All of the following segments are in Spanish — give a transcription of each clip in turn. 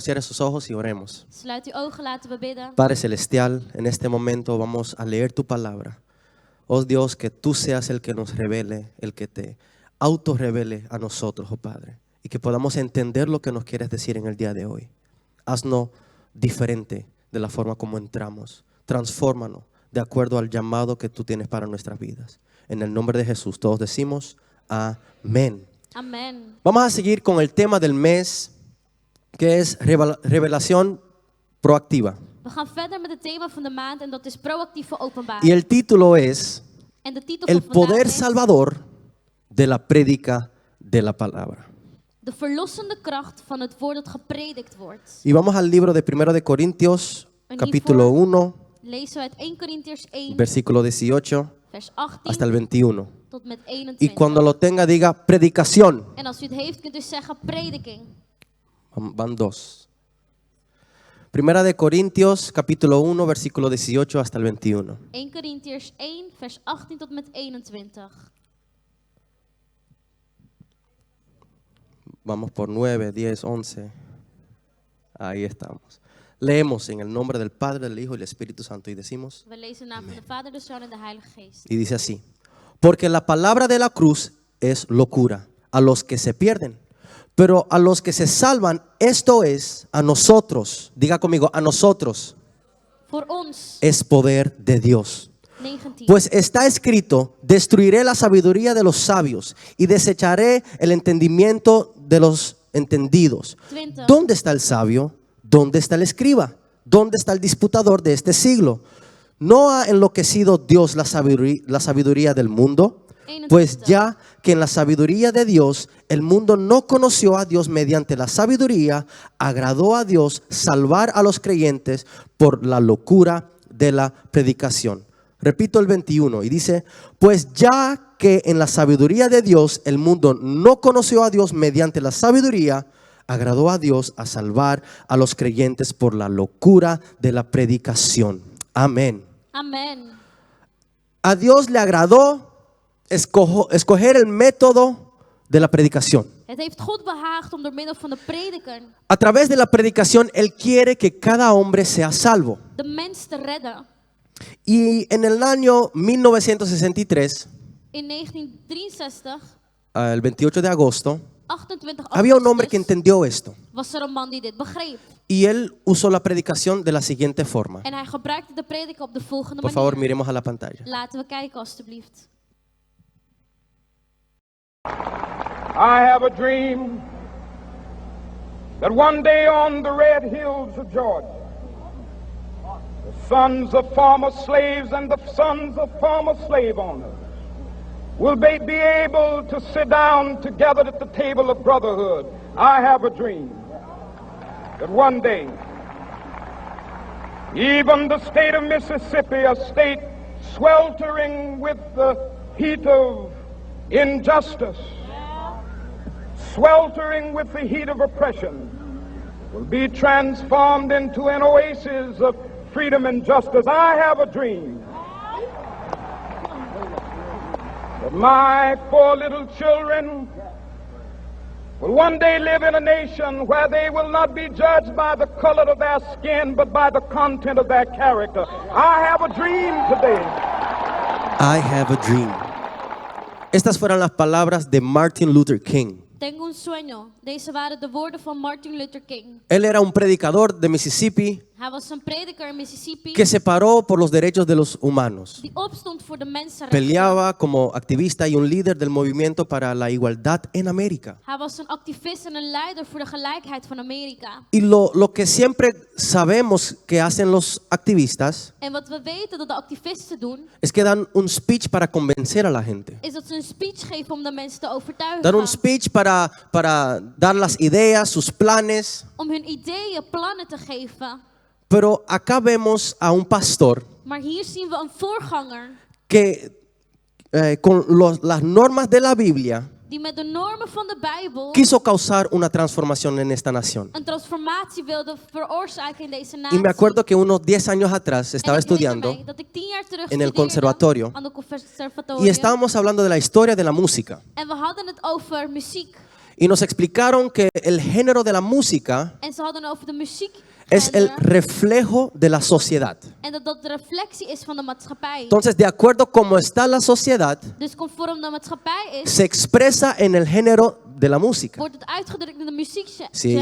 Cierre sus ojos y oremos. Sluit uw ogen, laten we bidden. Padre Celestial, en este momento vamos a leer tu palabra. Oh Dios, que tú seas el que nos revele, el que te autorrevele a nosotros, oh Padre. Y que podamos entender lo que nos quieres decir en el día de hoy. Haznos diferente de la forma como entramos. Transfórmanos de acuerdo al llamado que tú tienes para nuestras vidas. En el nombre de Jesús todos decimos amén. Amen. Vamos a seguir con el tema del mes, que es revelación proactiva. We gaan verder met het thema van de maand en dat is proactieve openbaring. Y el título es En de titel El van vandaag poder is salvador de la prédica de la palabra. de verlossende kracht van het woord dat gepredikt wordt. Y vamos al libro de 1 de Corintios, En capítulo hiervoor 1, lezen we uit 1 Korintiërs 1, versículo 18 vers 18 hasta el 21. tot met Y 21. cuando lo tenga diga predicación. En als u het heeft, kunt u zeggen prediking. Van dos. 1 de Corintios, capítulo 1, versículo 18 hasta el 21. 1 Korintiërs 1, vers 18 tot met 21. Vamos por 9, 10, 11. Ahí estamos. Leemos en el nombre del Padre, del Hijo y del Espíritu Santo y decimos, We lezen de naam van de Vader, de Zoon en de Heilige Geest. y dice así: porque la palabra de la cruz es locura a los que se pierden, pero a los que se salvan, esto es, a nosotros, diga conmigo, a nosotros, Voor ons, es poder de Dios. 19. Pues está escrito: destruiré la sabiduría de los sabios y desecharé el entendimiento de los entendidos. 20. ¿Dónde está el sabio? ¿Dónde está el escriba? ¿Dónde está el disputador de este siglo? ¿No ha enloquecido Dios la sabiduría del mundo? Pues ya que en la sabiduría de Dios el mundo no conoció a Dios mediante la sabiduría, agradó a Dios salvar a los creyentes por la locura de la predicación. Repito el 21 y dice: pues ya que en la sabiduría de Dios el mundo no conoció a Dios mediante la sabiduría, agradó a Dios a salvar a los creyentes por la locura de la predicación. Amén. Amen. A Dios le agradó escoger el método de la predicación. Het heeft God behaagd om door middel van de prediker A través de la predicación, Él quiere que cada hombre sea salvo. de mens te redden. Y en el año 1963, In 1963, el 28 de agosto, 28 había un hombre que augustus, entendió esto. was er een man die dit begreep. Y él usó la predicación de la siguiente forma. En hij gebruikte de prediker op de volgende Por favor, manier. miremos a la pantalla. Laten we kijken alstublieft. I have a dream that one day on the red hills of Georgia, the sons of former slaves and the sons of former slave owners will be able to sit down together at the table of brotherhood. I have a dream that one day, even the state of Mississippi, a state sweltering with the heat of injustice, sweltering with the heat of oppression, will be transformed into an oasis of freedom and justice. I have a dream that my 4 little children will one day live in a nation where they will not be judged by the color of their skin, but by the content of their character. I have a dream today. I have a dream. Estas fueron las palabras de Martin Luther King. Tengo un sueño. Deze waren de woorden van Martin Luther King. Él era un predicador de Mississippi Hij was een prediker in Mississippi que se paró por los derechos de los humanos. die opstond voor de mensenrechten. Peleaba como activista y un líder del movimiento para la igualdad en América. Hij was een activist en een leider voor de gelijkheid van Amerika. Y lo que siempre sabemos que hacen los activistas En wat we weten dat de activisten doen, es que dan un speech para convencer a la gente. is dat ze een speech geven om de mensen te overtuigen. Dan un speech para dar las ideas, sus planes. Om hun ideeën, plannen te geven. Pero acá vemos a un pastor Maar hier zien we een voorganger que con las normas de la Biblia die met de normen van de Bijbel quiso causar una transformación en esta nación. een transformatie wilde veroorzaken in deze Y natie. me acuerdo que unos 10 años atrás En estaba ik herinner estudiando mij dat ik 10 jaar terug en el studeerde conservatorio aan de conservatorium. y estábamos hablando de la historia de la música. En we hadden het over muziek. Y nos explicaron que el género de la música En ze hadden over de muziek. es el reflejo de la sociedad. En dat dat de reflectie is van de maatschappij. Entonces, de acuerdo a cómo está la sociedad, Dus conform de maatschappij is, se expresa en el género de la música. wordt het uitgedrukt in de muziekgenre. Sí.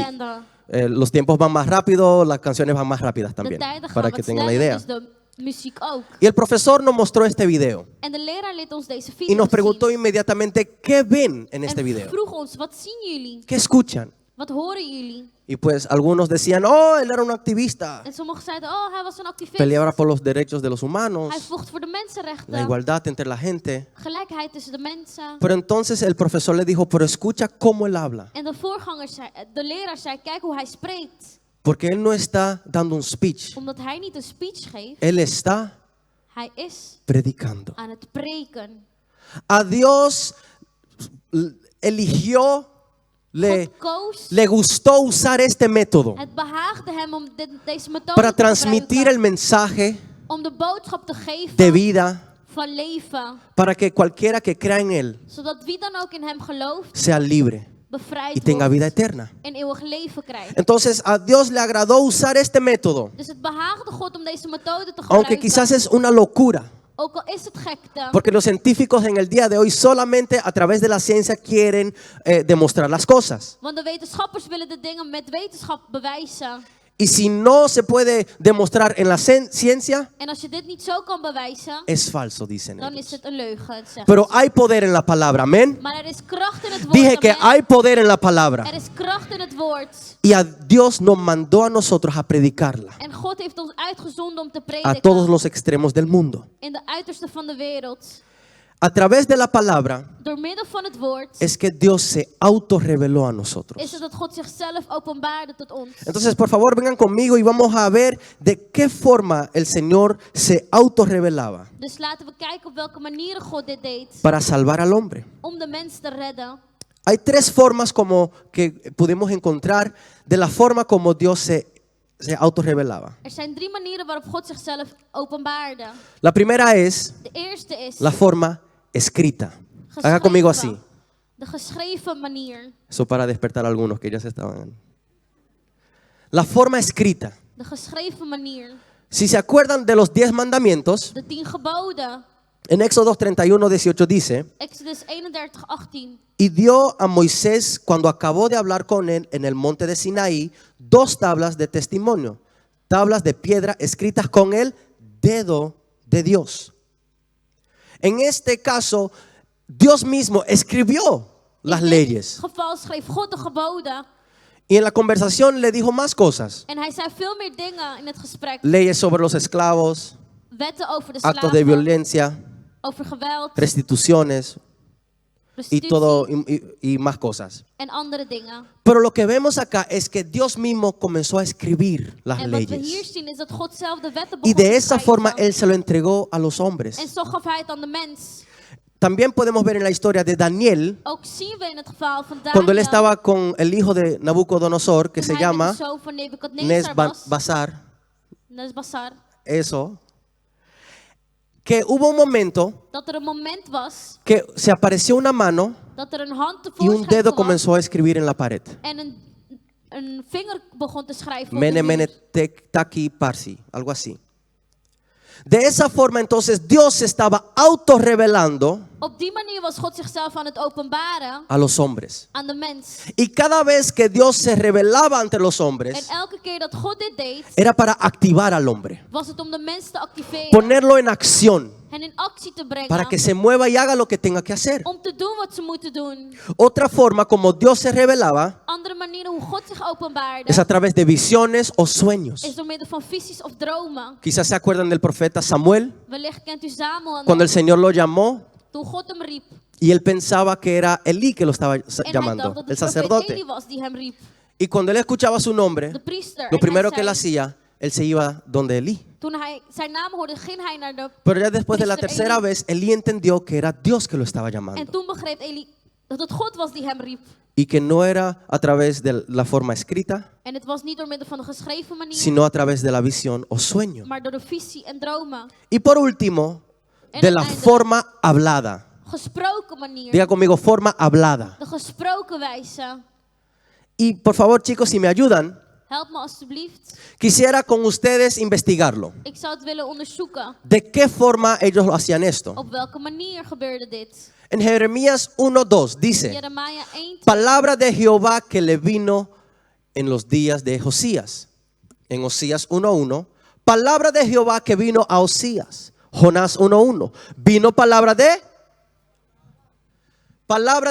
Los tiempos van más rápido, las canciones van más rápidas De también, tijden gaan para wat que tengan la sneller, idea. dus de muziek ook. Y el profesor nos mostró este video En de leraar liet ons deze y video nos preguntó zien. inmediatamente qué ven en este En video, vroeg ons, wat zien jullie? qué escuchan. Wat horen jullie? Y pues algunos decían, oh, él era un activista, En sommigen zeiden, oh, hij was een activist. peleaba por los derechos de los humanos, Hij vocht voor de la mensenrechten. igualdad entre la gente. Gelijkheid tussen de mensen. Pero entonces el profesor le dijo, pero escucha cómo él habla, En de voorganger zei, de leraar zei, kijk hoe hij spreekt. porque él no está dando un speech, Omdat hij niet een speech geeft, él está hij is predicando. aan het preken. A Dios eligió, God koos. le gustó usar este método Het behaagde hem om deze methode para te transmitir el gebruiken. mensaje Om de boodschap te geven de vida van leven. para que cualquiera que crea en él Zodat wie dan ook in hem gelooft, sea libre bevrijd y tenga vida wordt eterna. en eeuwig leven krijgt. Entonces a Dios le agradó usar este método, Dus het behaagde God om deze methode te aunque gebruiken. quizás es una locura, Ook al is het gekte. porque los científicos en el día de hoy solamente a través de la ciencia quieren demostrar las cosas. Want de wetenschappers willen de dingen met wetenschap bewijzen. Y si no se puede demostrar en la ciencia, En als je dit niet zo kan bewijzen, es falso, dicen dan ellos. is het een leugen. Zegt Pero ze. hay poder en la palabra, amén. Maar er is kracht in het woord. Dije que amen. hay poder en la palabra. Er is kracht in het woord. Y a Dios nos mandó a nosotros a predicarla En God heeft ons uitgezonden om te a prediken. todos los extremos del mundo. In de uiterste van de wereld. A través de la palabra Door middel van het woord es que Dios se autorreveló a nosotros. is het dat God zichzelf openbaarde tot ons. Entonces, por favor, vengan conmigo y vamos a ver de qué forma el Señor se autorrevelaba Dus laten we kijken op welke manieren God dit deed. para salvar al hombre. Om de mens te redden. Hay tres formas como que pudimos encontrar de la forma como Dios se autorrevelaba. Er zijn 3 manieren waarop God zichzelf openbaarde. La primera es De eerste is la forma escrita. Haga conmigo así. De geschreven manier. Eso para despertar a algunos que ya se estaban. La forma escrita. De geschreven manier. Si se acuerdan de los 10 mandamientos, De 10 geboden. en Éxodo 31:18 dice, Exodus 31:18. y dio a Moisés, cuando acabó de hablar con él en el monte de Sinaí, 2 tablas de testimonio, tablas de piedra escritas con el dedo de Dios. En este caso, Dios mismo escribió las In dit leyes. geval schreef God de geboden. Y en la conversación le dijo más cosas. En hij zei veel meer dingen in het gesprek. Leyes sobre los esclavos, Wetten over de actos de slaven. violencia, Over geweld. restituciones y Restitutie. todo y más cosas. En andere dingen. Pero lo que vemos acá es que Dios mismo comenzó a escribir las En wat we hier leyes. zien is dat God zelf de wetten Y begon de te esa schrijven. forma Él se lo entregó a los En hombres. zo gaf hij het aan de mens. También podemos ver en la historia de Daniel, Ook zien we in het geval van Daniel. cuando él estaba con el hijo de Nabucodonosor, que toen se hij met llama de zoon van Nebukadnezar was. Nesbazar, Nesbassar. eso, que hubo un momento Dat er een moment was que se apareció una mano dat er een hand y un tevoorschijn dedo kwam. comenzó a escribir en la pared. En een vinger begon te schrijven op Mene, de mene, muur. taki, parsi, algo así. De esa forma entonces Dios se estaba autorrevelando Op die manier was God zichzelf aan het openbaren a los hombres. aan de mens. Y cada vez que Dios se revelaba ante los En hombres, elke keer dat God dit deed, era para activar al hombre, was het om de mens te activeren. ponerlo en acción, Hen in actie te brengen. para que se mueva y haga lo que tenga que hacer. Om te doen wat ze moeten doen. Otra forma como Dios se revelaba Andere manieren hoe God zich openbaarde, es a través de visiones o sueños. is door middel van visies of dromen. Quizás se acuerdan del profeta Samuel, Wellicht kent u Samuel cuando el nog, Señor lo llamó toen God hem riep. y él pensaba que era Elí que lo estaba En hij llamando, dacht dat el het profeet sacerdote. Eli was die hem riep. Y cuando él escuchaba su nombre, De priester. lo En primero hij que él zei- hacía, él se iba donde Elí. Toen hij zijn naam hoorde, ging hij naar de... Pero ya después de la Priester tercera Elí. vez, Elí entendió que era Dios que lo estaba En llamando toen begreep Eli dat het God was die hem riep. y que no era a través de la forma escrita, En het was niet door middel van de geschreven manier, sino a través de la visión o sueño. maar door de visie en dromen. Y por último, En de la uiteindelijk- forma hablada. gesproken manier. Diga conmigo, forma hablada. De gesproken wijze. Y por favor, chicos, si me ayudan, Help me alstublieft. quisiera con ustedes investigarlo. Ik zou het willen onderzoeken. ¿De qué forma ellos lo hacían esto? Op welke manier gebeurde dit? En Jeremías 1:2 dice, Jeremia 1. palabra de Jehová que le vino en los días de Josías. En Osías 1:1, palabra de Jehová que vino a Osías. Jonás 1:1, vino palabra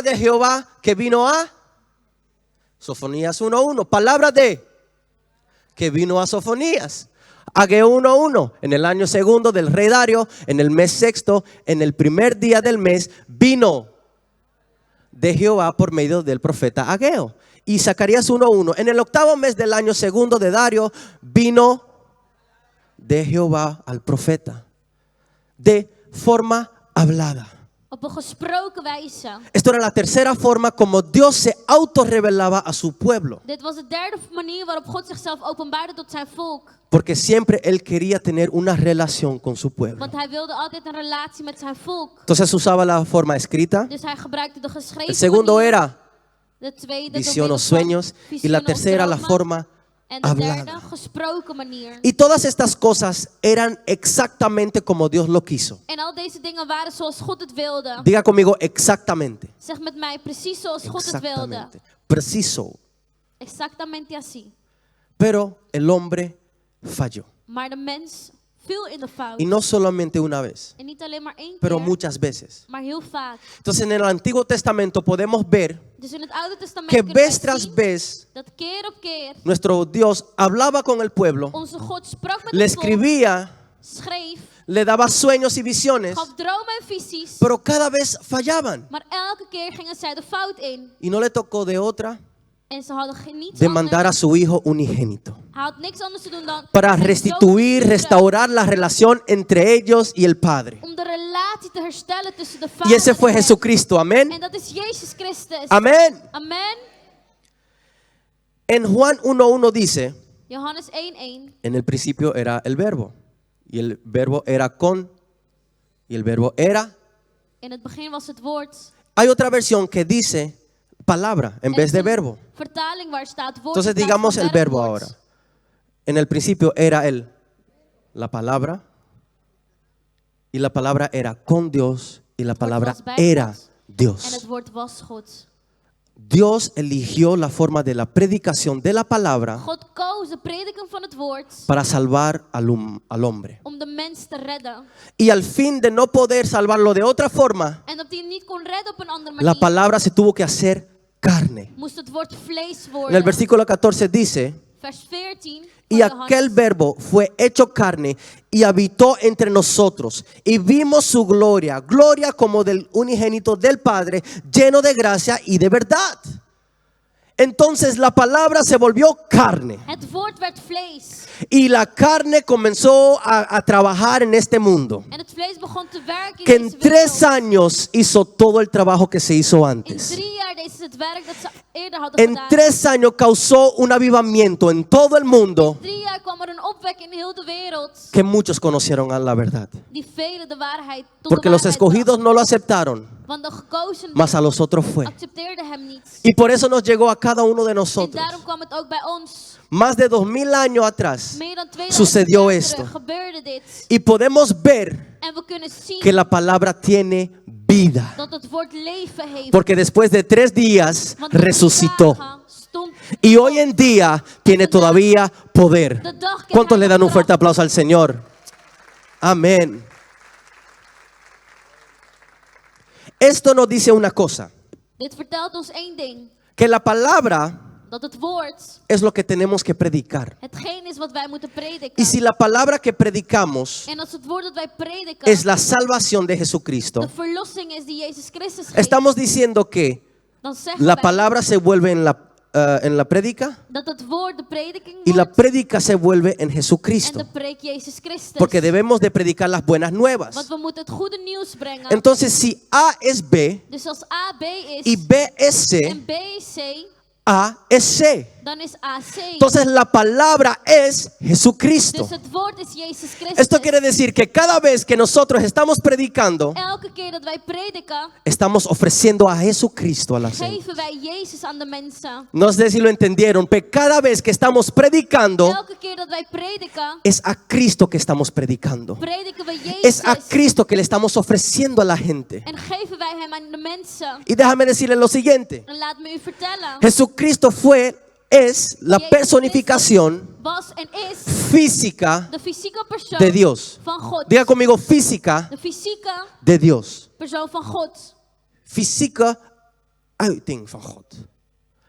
de Jehová que vino a Sofonías 1:1, palabra de que vino a Sofonías. Ageo 1:1, en el año segundo del rey Dario, en el mes sexto, en el primer día del mes, vino de Jehová por medio del profeta Ageo. Y Zacarías 1:1, en el octavo mes del año segundo de Dario, vino de Jehová al profeta. De forma hablada. Op een gesproken wijze. Esto era la tercera forma como Dios se autorrevelaba a su pueblo. Dit was de derde manier waarop God zichzelf openbaarde tot zijn volk. Porque siempre Él quería tener una relación con su pueblo. Want hij wilde altijd een relatie met zijn volk. Entonces usaba la forma escrita. Dus hij gebruikte de geschreven El segundo manier. era De tweede, visión door o middel van sueños. Y visioen la of tercera la dromen. forma En de derde, hablada. gesproken manier. Y todas estas cosas eran exactamente como Dios lo quiso. En al deze dingen waren zoals God het wilde. Diga conmigo exactamente. Zeg met mij, precies zoals God het wilde. Exactamente. Preciso. Exactamente así. Pero el hombre falló. Maar de mens viel in de fout. Y no solamente una vez, En niet alleen maar één pero keer, muchas veces. maar heel vaak. Entonces en el Antiguo Testamento podemos ver Dus in het Oude Testament que kunnen wij vez tras zien vez dat keer op keer nuestro Dios hablaba con el pueblo, onze God sprak met le het volk, escribía, schreef, le daba sueños y visiones, gaf dromen en visies. pero cada vez fallaban. Maar elke keer gingen zij de fout in. Y no le tocó de otra En ze hadden niets de mandar a anders. su hijo unigénito Hij had niks anders te doen dan para zijn restituir, zoon te restaurar la relación entre ellos y el Padre. om de relatie te herstellen tussen de Y vader ese fue en hem. Jesucristo, amén. En dat is Jezus Christus. Amén. Amen. En Juan 1:1 dice, Johannes 1:1. en el principio era el verbo, y el verbo era con, y el verbo era. In het begin was het woord. Hay otra versión que dice palabra en Er vez is de een verbo. vertaling waar staat woord. Entonces in plaats digamos van el verbo werkwoord. ahora. En el principio era la palabra, y la palabra era con Dios, y la palabra was bij era God. En Dios. het woord was God. Dios eligió la forma de la predicación de la palabra God koos de prediking van het woord para salvar al hombre. om de mens te redden. Y al fin de no poder salvarlo de otra forma, En dat hij hem niet kon redden op een andere la manier, palabra se tuvo que hacer carne. moest het woord vlees En worden. el versículo 14 dice, Vers 14. y van aquel Johannes. verbo fue hecho carne y habitó entre nosotros. Y vimos su gloria, gloria como del unigénito del Padre, lleno de gracia y de verdad. Entonces la palabra se volvió carne. Het woord werd vlees. Y la carne comenzó a trabajar en este mundo. En het vlees begon te werken in Que en deze 3 wereld. años hizo todo el trabajo que se hizo In antes. 3 jaar deed ze het werk dat ze eerder hadden En gedaan. 3 años causó un avivamiento en todo el mundo 3 jaar kwam er een opwekking in heel de wereld. que muchos conocieron a la verdad. Die velen de waarheid tot Porque de los waarheid escogidos brachten. no lo aceptaron, Want de gekozen mas a los otros fue. accepteerden hem niet. Y por eso nos llegó a cada uno de En nosotros. daarom kwam het ook bij ons. Más de 2000 años atrás Meer dan 2000 sucedió jaar esto. terug gebeurde dit. Y podemos ver En we kunnen zien que la palabra tiene vida. dat het woord leven heeft. Porque después de 3 días Want in 3 resucitó. dagen stond Y hoy en día tiene todavía poder. de dag que ¿Cuántos hij le dan un nog fuerte bracht. aplauso al Señor? Amén. Esto nos dice una cosa, Dit vertelt ons één ding. que la palabra Dat het woord es lo que tenemos que predicar. hetgeen is wat wij moeten prediken. Y si la palabra que predicamos En als het woord dat wij prediken es la salvación de Jesucristo, de verlossing is die Jezus Christus geeft, estamos diciendo que dan zeggen la wij palabra se vuelve en la prédica dat het woord de prediking y la wordt prédica se vuelve en en Jesucristo. de preek Jezus Christus. Porque debemos de predicar las buenas Want nuevas. we moeten het goede nieuws brengen. Entonces, si A es B Dus als A B is y B es C, en B is C, A es C. dan is A C. Entonces la palabra es Jesucristo. Dus het woord is Jezus Christus. Esto quiere decir que cada vez que nosotros estamos predicando, Elke keer dat wij prediken, estamos ofreciendo a Jesucristo a la gente. geven wij Jezus aan de mensen. No sé si lo entendieron, pero cada vez que estamos predicando, Elke keer dat wij prediken, es a Cristo que estamos predicando. prediken we Es a Jezus. Cristo que le estamos ofreciendo a la gente. En geven wij hem aan de mensen. Y déjame decirle lo siguiente. En laat me u vertellen. Jesucristo es la Jezus personificación was en is física de fysieke persoon de Dios. van God. Diga conmigo, física De fysieke de Dios. persoon van God. Fysieke uiting van God.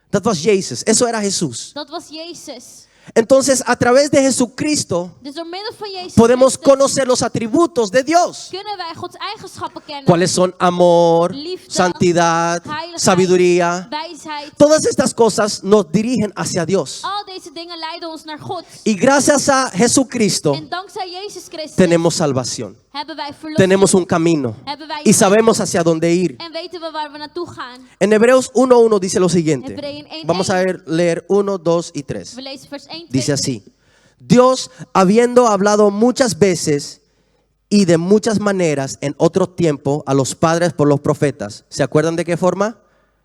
Dat was Jezus. Eso era Jesús. Dat was Jezus. Entonces, a través de Jesucristo, Dus door middel van Jezus podemos Christus conocer los atributos de Dios. kunnen wij Gods eigenschappen kennen. ¿Cuáles son? Amor, Liefde, santidad, heiligheid, sabiduría. wijsheid. Todas estas cosas nos dirigen hacia Dios. Al deze dingen leiden ons naar God. Y gracias a Jesucristo En dankzij Jezus Christus tenemos salvación. hebben wij verlossing. Tenemos un camino Hebben wij y sabemos hacia dónde ir. en weten we waar we naartoe gaan. En Hebreos 1:1 dice lo siguiente. Hebreeën 1:1. Vamos a leer 1, 2 y 3. We lezen vers 1, 2, Dice así: Dios, habiendo hablado muchas veces y de muchas maneras en otro tiempo a los padres por los profetas. ¿Se acuerdan de qué forma?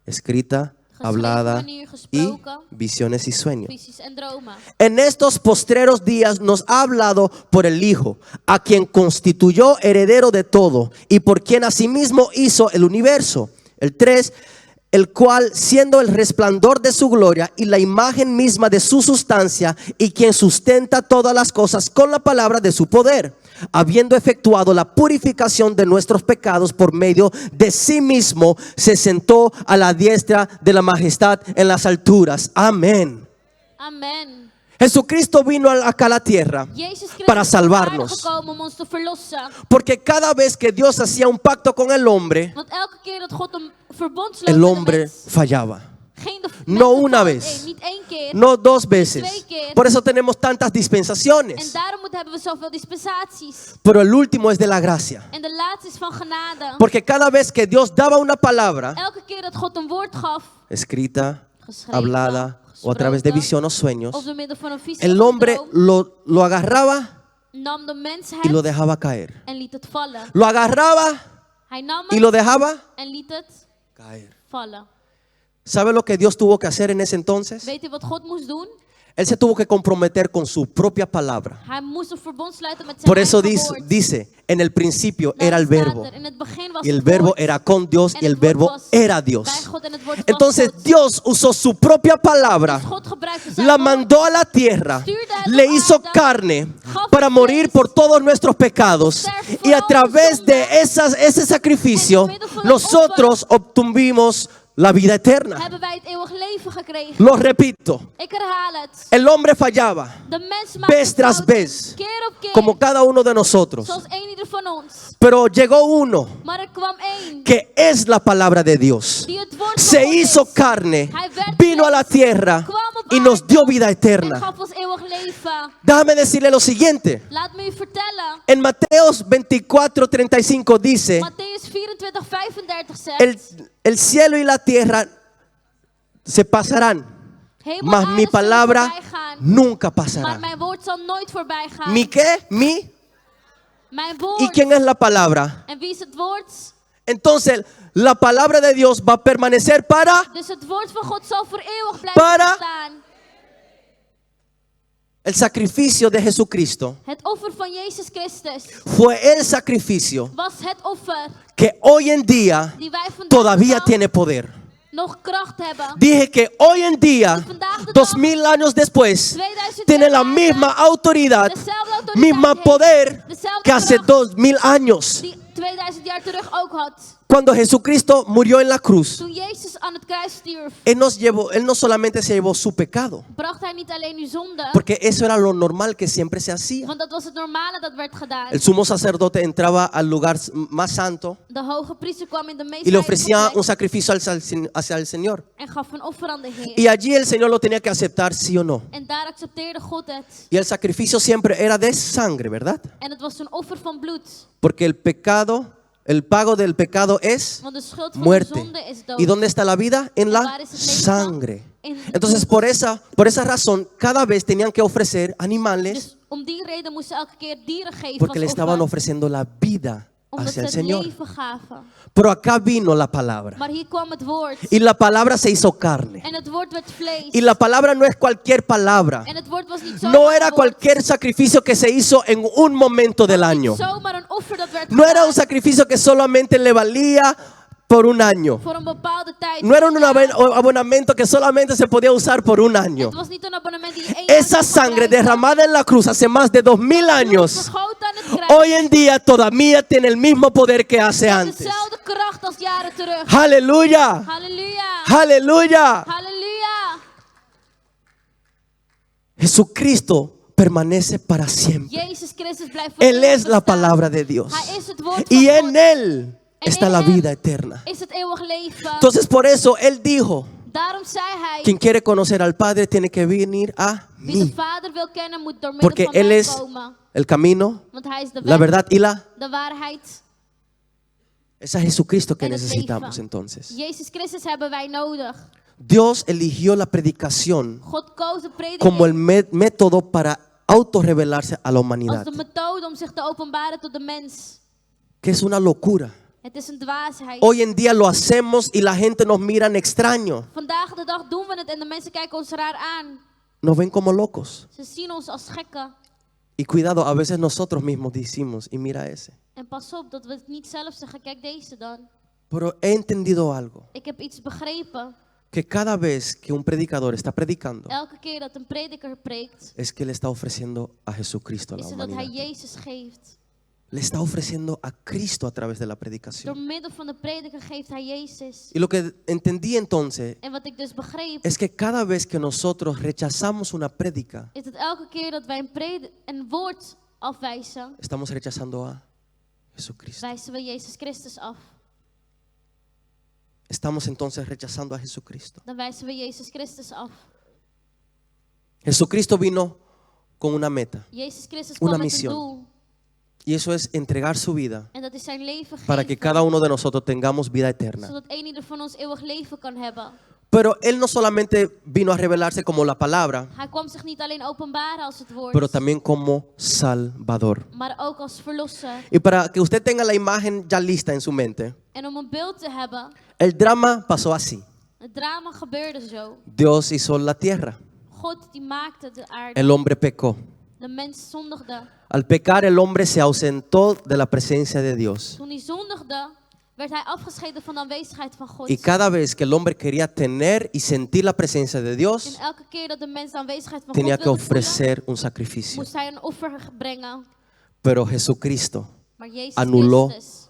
Escrita, hablada y visiones y sueños. visies en dromen. En estos postreros días nos ha hablado por el Hijo, a quien constituyó heredero de todo y por quien asimismo hizo el universo. El 3, el cual, siendo el resplandor de su gloria y la imagen misma de su sustancia, y quien sustenta todas las cosas con la palabra de su poder, habiendo efectuado la purificación de nuestros pecados por medio de sí mismo, se sentó a la diestra de la majestad en las alturas. Amén. Amen. Jesucristo vino acá a la tierra Jezus Christus para is op aarde salvarnos. gekomen om ons te verlossen. Porque cada vez que Dios hacía un pacto con el hombre, Want elke keer dat God een verbond sloot el met de hombre mens, fallaba. ging de No mens una fout vez. in. Niet één keer. No 2 veces. Twee keer. Por eso tenemos tantas En dispensaciones. daarom hebben we zoveel dispensaties. Pero el último es de la gracia. En de laatste is van genade. Porque cada vez que Dios daba una palabra, Elke keer dat God een woord gaf, escrita, geschreven, hablada o a través de gesproken, visión o sueños, of door middel van een visie el of een hombre droom, lo agarraba nam de mens y lo het dejaba caer. en liet het vallen. Lo agarraba Hij nam y het lo dejaba en liet het caer. vallen. ¿Sabe lo que Dios tuvo que hacer en ese entonces? Weet u wat God moest doen? Él se tuvo que comprometer con su propia palabra. Hij moest een verbond sluiten met zijn Por eso eigen woord. dice, en el principio Daar era el staat verbo. er, in het begin was Y el het verbo woord. era con Dios En y el het woord verbo was era bij Dios. God en het woord was Entonces God. Dios usó su propia palabra, Dus God gebruikte zijn la woord, mandó a la tierra, stuurde het le op hizo aarde, carne gaf para het morir vlees, por todos nuestros pecados. sterft Y a voor través onze de zonden. ese sacrificio, En door middel van het nosotros obtuvimos la vida eterna. hebben wij het eeuwig leven gekregen. Lo repito, Ik herhaal het. el hombre fallaba De mens maakt vez tras fouten, vez, keer op keer, como cada uno de nosotros. zoals één ieder van ons. Pero llegó uno Maar er kwam één que es la palabra de Dios. die het woord van Se God hizo is. carne, Hij werd vino a la vlees, tierra kwam op y nos aarde dio vida en eterna. gaf ons eeuwig leven. Déjame decirle lo siguiente. Laat me u vertellen. En Mateos 24:35 dice, Matthäus 24, 35 zegt. el cielo y la tierra se pasarán, Hemel en mas aarde mi zullen palabra voorbij gaan, nunca maar pasará. mijn woord zal nooit voorbij gaan. ¿Mi qué? ¿Mi? Mijn woord. ¿Y quién es la palabra? En wie is het woord? Entonces, la palabra de Dios va a permanecer para Dus het woord van God zal voor eeuwig blijven Para- bestaan. el sacrificio de Jesucristo. Het offer van Jezus Christus Fue el sacrificio was het offer que hoy en día die wij vandaag todavía de dag tiene poder. nog kracht hebben. Dije que hoy en día, Vandaag de dag, 2000 años después, 2000 tiene la jaar misma later, autoridad, dezelfde autoriteit misma heeft, poder dezelfde que hace kracht 2000 años. die 2000 jaar terug ook had. Cuando Jesucristo murió en la cruz, Toen Jezus aan het kruis stierf, Él no solamente se llevó su pecado, bracht hij niet alleen uw zonde, porque eso era lo normal que siempre se hacía. want dat was het normale dat werd gedaan. El sumo sacerdote entraba al lugar más santo De hoge priester kwam in de meest y le heilige ofrecía un plek sacrificio hacia el Señor. en gaf een offer aan de Heer. Y allí el Señor lo tenía que aceptar, sí o no. En daar accepteerde God het. Y el sacrificio siempre era de sangre, ¿verdad? En het was een offer van bloed. Porque el pago del pecado es Want de schuld van de muerte. zonde is dood. ¿Y dónde está la vida? En la Waar is het leven sangre. dan? In het Entonces, bloed. por esa razón, cada vez tenían que ofrecer animales Dus Om die reden moesten ze elke keer dieren geven porque le als estaban offer. ofreciendo la vida Omdat ze hacia el het Señor. leven gaven. Pero acá vino la palabra. Maar hier kwam het woord. Y la palabra se hizo carne. En het woord werd vlees. Y la palabra no es cualquier palabra. En het woord was niet zomaar No een era woord. cualquier sacrificio que se hizo en un momento del año. Niet zomaar een offer dat werd No era un gedaan sacrificio que solamente le valía por un año. voor een bepaalde tijd. No era un abonamiento que solamente se podía usar por un año. Het was niet een abonnement die je één jaar Esa kon sangre gebruiken. derramada en la cruz hace más de 2000 años, Vergoten aan het kruis. hoy en día todavía tiene el mismo poder que hace Heeft antes. dezelfde kracht als jaren terug. Aleluya, Halleluja. aleluya. Halleluja. Jesucristo permanece para siempre. Jezus Christus blijft voor Él eeuwig es la bestaan. palabra de Dios. Hij is het woord van Y God. en Él En está in la hem vida eterna. is het eeuwig leven. Entonces por eso Él dijo, Daarom zei hij, quien quiere conocer al Padre tiene que venir a wie de mí. Vader wil kennen moet door middel Porque van Él mij es komen. el camino, Want hij is de la weg, verdad y la... de waarheid. Es a Jesucristo que En het necesitamos leven. entonces. Jezus Christus hebben wij nodig. Dios eligió la predicación God koos de prediking como el método para autorrevelarse a la als humanidad, de methode om zich te openbaren tot de mens. que es una locura. Het is een dwaasheid. Hoy en día lo hacemos y la gente nos mira en extraño. Vandaag de dag doen we het en de mensen kijken ons raar aan. Nos ven como locos. Ze zien ons als gekken. Y cuidado, a veces nosotros mismos decimos, y mira ese. En pas op dat we het niet zelf zeggen. Kijk deze dan. Pero he entendido algo, Ik heb iets begrepen. que cada vez que un predicador está predicando, Elke keer dat een prediker preekt, es que le está ofreciendo a Jesucristo a la is het dat hij humanidad. Jezus geeft. Le está ofreciendo a Cristo a través de la Door predicación. middel van de prediker geeft hij Jezus. Y lo que entendí entonces En wat ik dus begreep, es que cada vez que nosotros rechazamos una prédica, is dat elke keer dat wij een woord afwijzen, estamos rechazando a Jesucristo. wijzen we Jezus Christus af. Estamos entonces rechazando a Jesucristo. Dan wijzen we Jezus Christus af. Jesucristo vino con una meta, Jezus Christus Una kwam met misión. een doel. y eso es entregar su vida En dat is zijn leven para que geven. cada uno de nosotros tengamos vida eterna. Zodat een ieder van ons eeuwig leven kan hebben. Pero Él no solamente vino a revelarse como la palabra, Hij kwam zich niet alleen openbaren als het woord, pero también como Salvador. maar ook als verlosser. Y para que usted tenga la imagen ya lista en su mente, En om een beeld te hebben, el drama pasó así. het drama gebeurde zo. Dios hizo la tierra, God die maakte de aarde. el hombre pecó. De mens zondigde. Al pecar el hombre se ausentó de la presencia de Dios. Toen hij zondigde, werd hij afgescheiden van de aanwezigheid van God. Y cada vez que el hombre quería tener y sentir la presencia de En Dios, elke keer dat de mens de aanwezigheid van tenía God que wilde voelen, ofrecer un sacrificio. moest hij een offer brengen. Pero Jesucristo Maar Jezus anuló Christus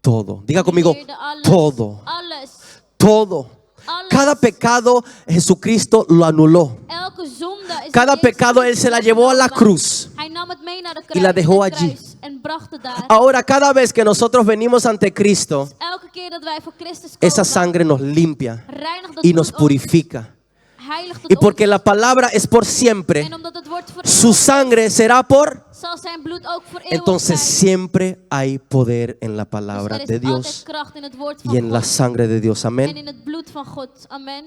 todo. Diga conmigo, annuleerde alles. todo, Alles. todo. Alles. Cada pecado Jesucristo lo anuló. Elke zonde is Cada door Jezus pecado Él Christus se la llevó a la weggenomen. cruz. Hij nam het mee naar de Y kruis, la dejó het allí. kruis en bracht het daar. Ahora cada vez que nosotros venimos ante Cristo, Elke keer dat wij voor Christus komen, esa sangre nos limpia reinigt het y nos bloed ons, purifica. heiligt het Y porque ons. la palabra es por siempre, En omdat het woord voor su eeuwig sangre será por... zal zijn bloed ook voor eeuwig Entonces zijn. siempre hay poder en la Dus palabra er de is altijd Dios kracht in het woord y van en la God sangre de Dios. en Amén. in het bloed van God. Amen.